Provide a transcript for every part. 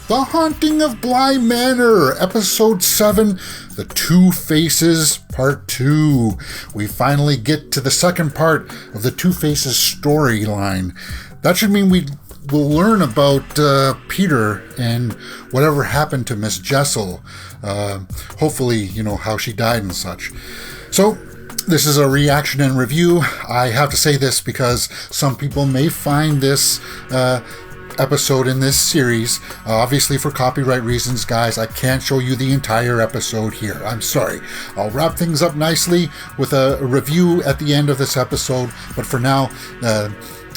The Haunting of Bly Manor, Episode 7, The Two Faces, Part 2. We finally get to the second part of the Two Faces storyline. That should mean we will learn about Peter and whatever happened to Miss Jessel. Hopefully, how she died and such. So, this is a reaction and review. I have to say this because some people may find this episode in this series, obviously for copyright reasons, guys, I can't show you the entire episode here. I'm sorry. I'll wrap things up nicely with a review at the end of this episode, but for now,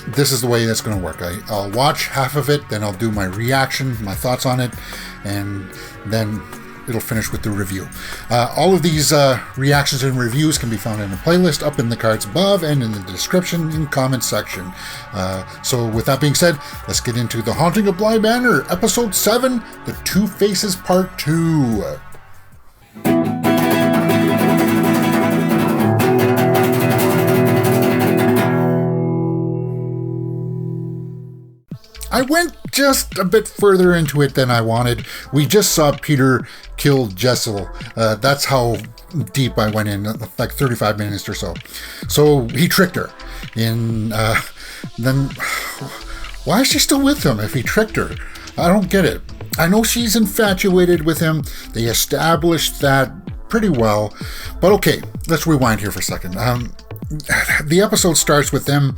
this is the way that's going to work. I'll watch half of it, then I'll do my reaction, my thoughts on it, and then it'll finish with the review. All of these reactions and reviews can be found in a playlist up in the cards above and in the description and comment section. So with that being said, let's get into The Haunting of Bly Manor, Episode 7, The Two Faces, Part 2. I went just a bit further into it than I wanted. We just saw Peter kill Jessel. That's how deep I went in, like 35 minutes or so. So he tricked her. And then why is she still with him if he tricked her? I don't get it. I know she's infatuated with him. They established that pretty well. But okay, let's rewind here for a second. The episode starts with them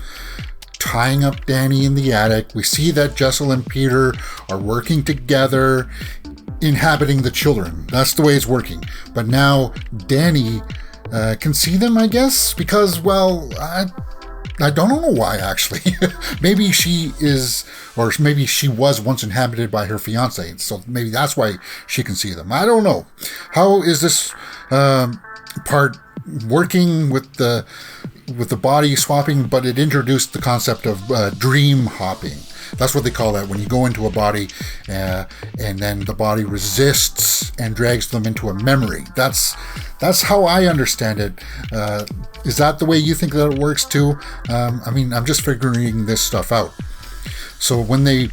tying up Danny in the attic. We see that Jessel and Peter are working together, inhabiting the children. That's the way it's working. But now Danny can see them, I guess, because, well, I don't know why, actually. Maybe she is, or maybe she was once inhabited by her fiancé, so maybe that's why she can see them. I don't know. How is this part working with the body swapping? But it introduced the concept of dream hopping. That's what they call that, when you go into a body and then the body resists and drags them into a memory. That's how I understand it. Is that the way you think that it works too? I'm just figuring this stuff out. So when they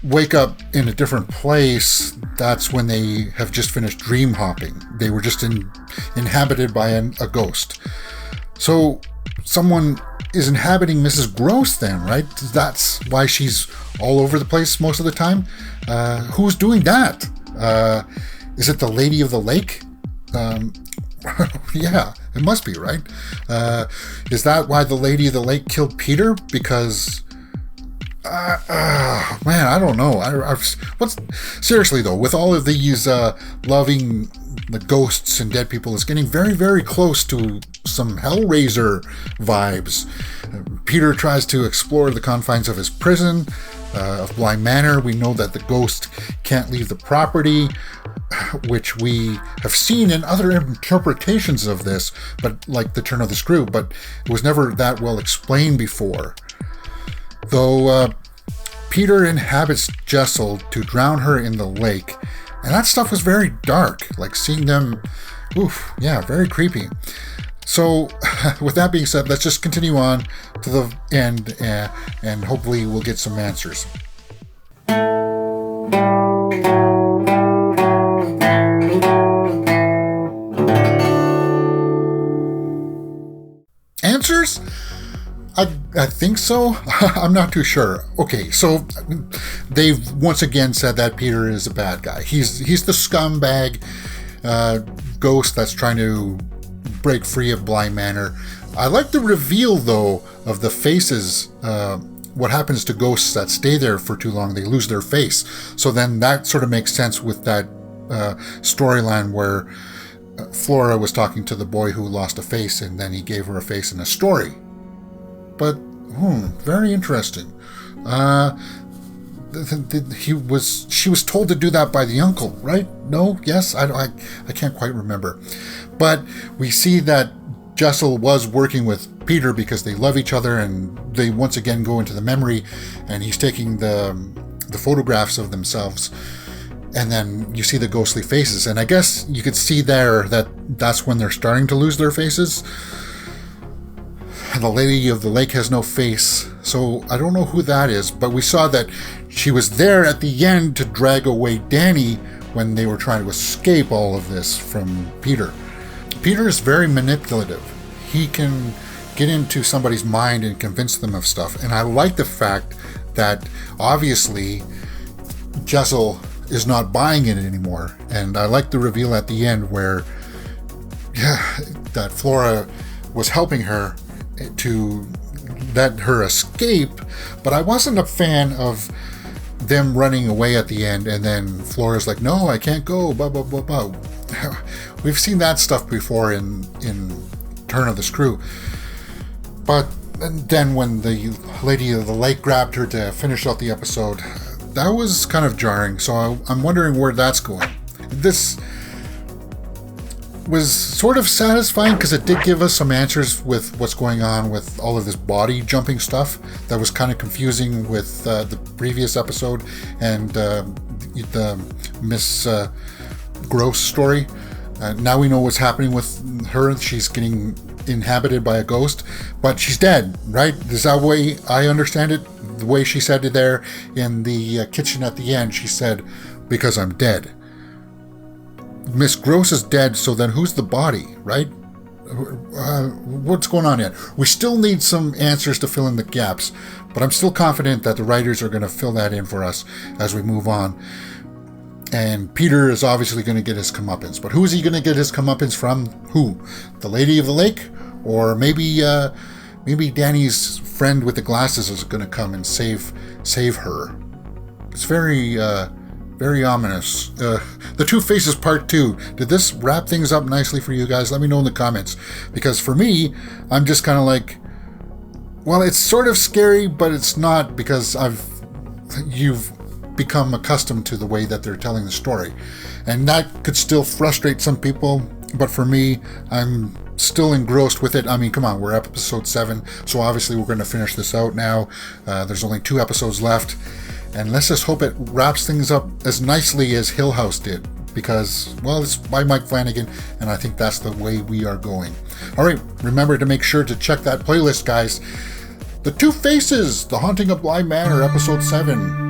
wake up in a different place, that's when they have just finished dream hopping. They were just inhabited by a ghost. So someone is inhabiting Mrs. Gross then, right? That's why she's all over the place most of the time. Who's doing that? Is it the Lady of the Lake? Yeah, it must be, right? Is that why the Lady of the Lake killed Peter? Because man, I don't know. Seriously though, with all of these loving the ghosts and dead people, is getting very, very close to some Hellraiser vibes. Peter tries to explore the confines of his prison of Bly Manor. We know that the ghost can't leave the property, which we have seen in other interpretations of this, but like the turn of the screw, but it was never that well explained before. Though Peter inhabits Jessel to drown her in the lake, and that stuff was very dark, like seeing them, very creepy. So with that being said, let's just continue on to the end and hopefully we'll get some answers. Answers? I think so. I'm not too sure. Okay, so they've once again said that Peter is a bad guy. He's the scumbag ghost that's trying to break free of Bly Manor. I like the reveal, though, of the faces. What happens to ghosts that stay there for too long? They lose their face. So then that sort of makes sense with that storyline where Flora was talking to the boy who lost a face, and then he gave her a face in a story. But, very interesting. She was told to do that by the uncle, right? No? Yes? I can't quite remember. But we see that Jessel was working with Peter because they love each other, and they once again go into the memory, and he's taking the photographs of themselves, and then you see the ghostly faces. And I guess you could see there that that's when they're starting to lose their faces. the lady of the lake has no face. So I don't know who that is, but we saw that she was there at the end to drag away Danny when they were trying to escape all of this from Peter. Peter is very manipulative. He can get into somebody's mind and convince them of stuff. And I like the fact that obviously Jessel is not buying it anymore. And I like the reveal at the end where that Flora was helping her to let her escape, but I wasn't a fan of them running away at the end and then Flora's like, no, I can't go, blah, blah, blah, blah. We've seen that stuff before in Turn of the Screw. But then when the lady of the lake grabbed her to finish out the episode, that was kind of jarring, so I'm wondering where that's going. This was sort of satisfying because it did give us some answers with what's going on with all of this body jumping stuff that was kind of confusing with the previous episode and the Miss Gross story. Now we know what's happening with her. She's getting inhabited by a ghost, but she's dead, right? Is that the way I understand it? The way she said it there in the kitchen at the end, she said, because I'm dead. Miss Gross is dead, so then who's the body, right? What's going on here? We still need some answers to fill in the gaps, but I'm still confident that the writers are going to fill that in for us as we move on. And Peter is obviously going to get his comeuppance, but who is he going to get his comeuppance from? Who? The lady of the lake? Or maybe Danny's friend with the glasses is going to come and save her. It's very ominous. The Two Faces Part 2. Did this wrap things up nicely for you guys? Let me know in the comments. Because for me, I'm just kind of like, well, it's sort of scary, but it's not because you've become accustomed to the way that they're telling the story. And that could still frustrate some people, but for me, I'm still engrossed with it. I mean, come on, we're at episode 7, so obviously we're going to finish this out now. There's only 2 episodes left. And let's just hope it wraps things up as nicely as Hill House did. Because, well, it's by Mike Flanagan, and I think that's the way we are going. Alright, remember to make sure to check that playlist, guys. The Two Faces, The Haunting of Bly Manor, Episode 7.